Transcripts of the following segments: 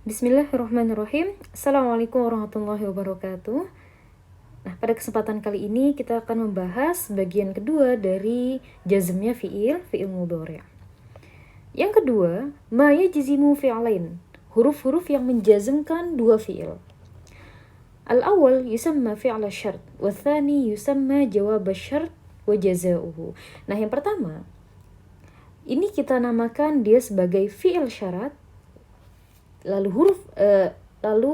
Bismillahirrahmanirrahim. Assalamualaikum warahmatullahi wabarakatuh. Nah, pada kesempatan kali ini kita akan membahas bagian kedua dari jazmnya fi'il mudhari'. Yang kedua, ma yajzimu fi'lain, huruf-huruf yang menjazmkan dua fi'il. Al-awwal yusamma fi'la syart, wa tsani yusamma jawab syart wa jazauhu. Nah, yang pertama, ini kita namakan dia sebagai fi'il syarat. Lalu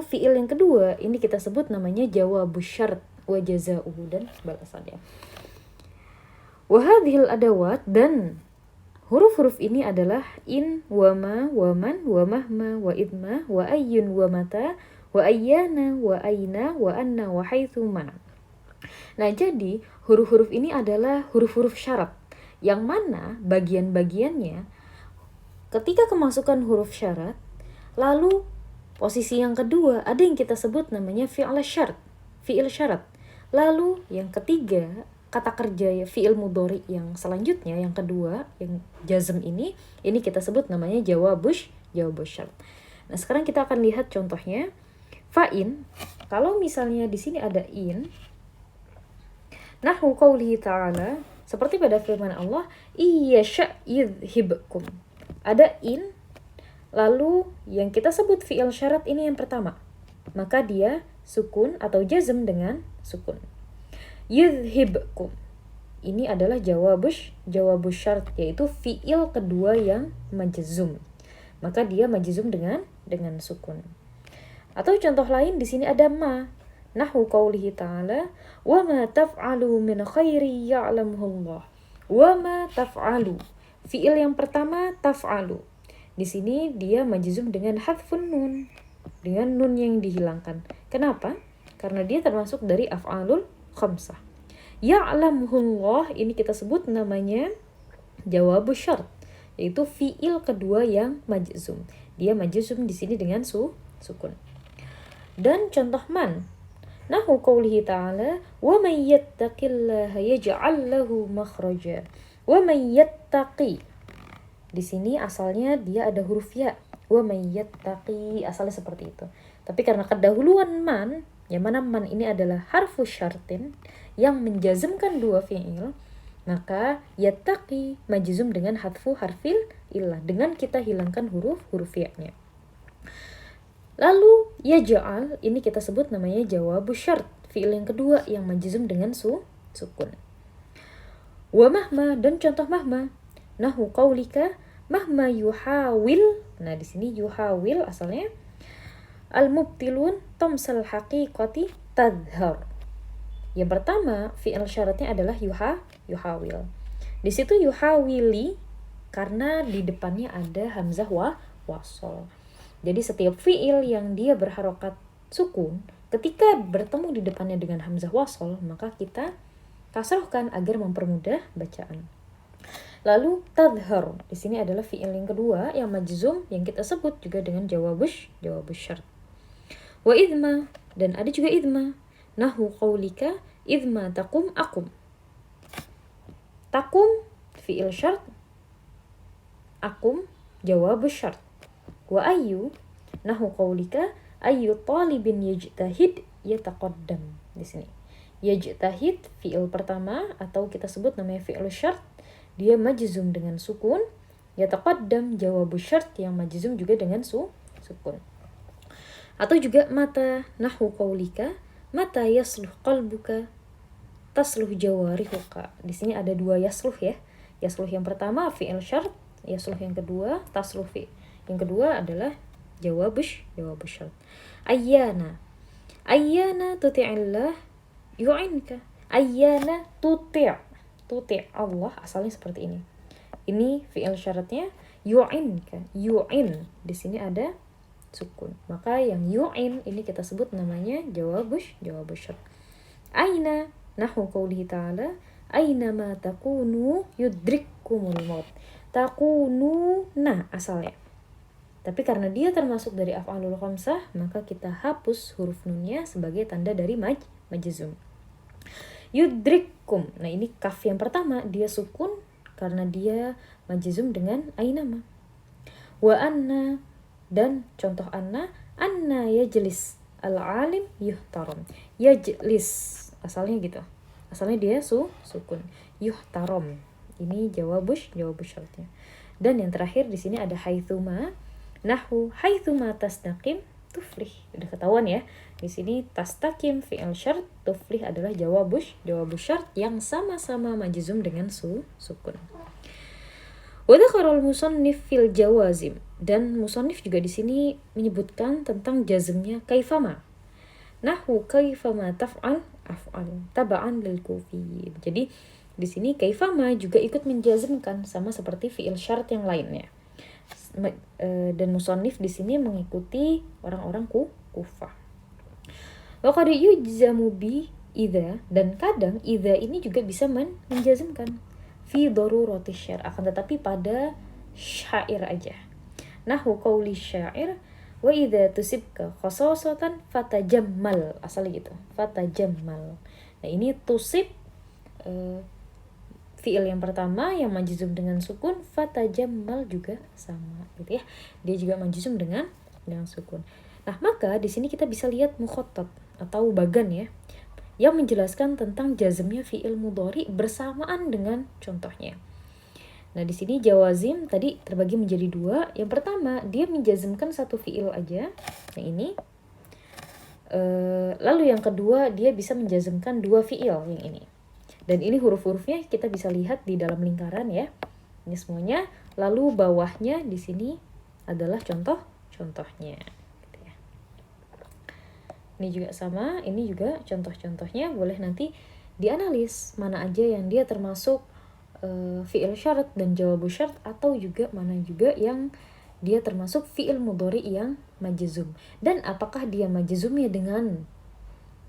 fi'il yang kedua ini kita sebut namanya jawabus syart wa jazauhu dan balasannya. Wa hadhil adawat, dan huruf-huruf ini adalah in, wa ma, wa man, wa mahma, wa idma, wa ayyun, wa mata, wa ayyana, wa aina, wa anna, wa haitsu ma. Nah, jadi huruf-huruf ini adalah huruf-huruf syarat yang mana bagian-bagiannya ketika kemasukan huruf syarat, lalu posisi yang kedua ada yang kita sebut namanya fi'il syarat. Lalu yang ketiga, kata kerja fi'il mudhari yang selanjutnya, yang kedua, yang jazm ini kita sebut namanya jawabus syart. Nah, sekarang kita akan lihat contohnya. Fa'in, kalau misalnya di sini ada in, nahu qaulihi ta'ala, seperti pada firman Allah, iyasha yudhibkum. Ada in, lalu yang kita sebut fi'il syarat ini yang pertama, maka dia sukun atau jazm dengan sukun. Yudhibkum, ini adalah jawabus syart, yaitu fi'il kedua yang majzum, maka dia majzum dengan sukun. Atau contoh lain di sini ada ma, nahu qaulihi ta'ala, wa ma taf'alu min khairi ya'lamuhu Allah. Wa ma taf'alu, fi'il yang pertama taf'alu. Di sini dia majzum dengan hadfun nun, dengan nun yang dihilangkan. Kenapa? Karena dia termasuk dari af'alul khamsah. Ya'lamuhullah, ini kita sebut namanya jawabus syart, yaitu fi'il kedua yang majzum. Dia majzum di sini dengan sukun. Dan contoh man, nahu qaulihi ta'ala, wa may yattaqillaha yaj'al lahu makhraja. Wa may yattaqi, di sini asalnya dia ada huruf ya, wa may yattaqi, asalnya seperti itu. Tapi karena kedahuluan man, yang mana man ini adalah harfu syartin yang menjazmkan dua fi'il, maka yattaqi majzum dengan hadfu harfil illah, dengan kita hilangkan huruf ya-nya. Lalu yaj'al, ini kita sebut namanya jawabus syart, fi'il yang kedua yang majzum dengan sukun. Wa mahma, dan contoh mahma, nahu qaulika mahma yuhawil. Nah, di sini yuhawil asalnya al-mubtilun tamsal haqiqati tadhhar. Yang pertama fi'il syaratnya adalah yuhawil. Di situ yuhawili karena di depannya ada hamzah wasl. Jadi setiap fi'il yang dia berharokat sukun, ketika bertemu di depannya dengan hamzah wasl, maka kita kasrohkan agar mempermudah bacaan. Lalu tadhhar, di sini adalah fi'il yang kedua yang majzum, yang kita sebut juga dengan jawabus syart. Wa idma, dan ada juga idma, nahu qaulika idma taqum akum. Taqum fi'il syart, akum jawabus syart. Wa ayyu, nahu qaulika ayyu talibin yajtahid yataqaddam. Di sini yajtahid fi'il pertama atau kita sebut namanya fi'il syart, dia majzum dengan sukun. Yataqaddam jawabus syart yang majzum juga dengan sukun. Atau juga mata, nahu qaulika mata yasluh qalbuka tasluh jawarihuka. Di sini ada dua yasluh ya. Yasluh yang pertama fi'il syart, yasluh yang kedua tasluh yang kedua adalah jawabus syart. Ayyana tuti'illah yu'inka. Ayyana tuti' Allah, asalnya seperti ini. Ini fi'il syaratnya yu'inka. Yu'in, di sini ada sukun. Maka yang yu'in ini kita sebut namanya jawabus syart. Aina, nahu qaulihi ta'ala, aina ma takunu yudrikkumul maut. Takunu, nah asalnya. Tapi karena dia termasuk dari af'alul khamsah, maka kita hapus huruf nunnya sebagai tanda dari majzum. Yudrikkum, nah ini kaf yang pertama dia sukun karena dia majzum dengan ainama. Wa anna, Dan contoh anna yajlis al-alim yuhtaram. Yajlis asalnya gitu. Asalnya dia sukun. Yuhtaram. Ini jawab syaratnya. Dan yang terakhir di sini ada haitsuma. Nahwu haitsuma tasnaqim tuflih. Udah ketahuan ya. Di sini tastaqim fi'il syart, tuflih adalah jawab syart yang sama-sama majzum dengan sukun. Wa dzakara al-musannif fil jawazim, dan musannif juga di sini menyebutkan tentang jazmnya kaifama. Nahwu kaifama taf'al af'al taba'an lil kufi. Jadi di sini kaifama juga ikut menjazmkan sama seperti fi'il syarat yang lainnya. Dan musannif di sini mengikuti orang-orang Kufah. Wa qad yujzamu bi idza, dan kadang idza ini juga bisa menjazmkan fi darurati syair, akan tetapi pada syair aja. Nahwu qauli syair wa idza tusibka khasasatan fatajammal, asalnya gitu, fatajammal. Nah ini tusib fiil yang pertama yang majzum dengan sukun, fatajammal juga sama gitu ya, dia juga majzum dengan sukun. Nah maka di sini kita bisa lihat mukhatab atau bagan ya, yang menjelaskan tentang jazmnya fiil mudhari bersamaan dengan contohnya. Nah di sini jawazim tadi terbagi menjadi dua. Yang pertama dia menjazmkan satu fiil aja, nah ini. Lalu yang kedua dia bisa menjazmkan dua fiil yang ini. Dan ini huruf-hurufnya kita bisa lihat di dalam lingkaran ya. Ini semuanya. Lalu bawahnya di sini adalah contoh-contohnya. Ini juga sama, ini juga contoh-contohnya. Boleh nanti dianalis mana aja yang dia termasuk fi'il syarat dan jawab syarat, atau juga mana juga yang dia termasuk fi'il mudhari yang majzum. Dan apakah dia majzumnya dengan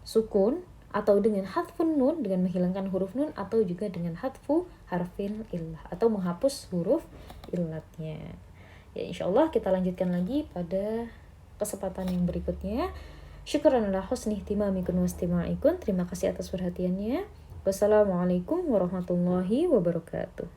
sukun, atau dengan hadfun nun, dengan menghilangkan huruf nun, atau juga dengan hadfu harfin illah, atau menghapus huruf illatnya. Ya insyaallah kita lanjutkan lagi pada kesempatan yang berikutnya. Syukran ala husni ihtimamikum wa istima'ikum. Terima kasih atas perhatiannya. Wassalamualaikum warahmatullahi wabarakatuh.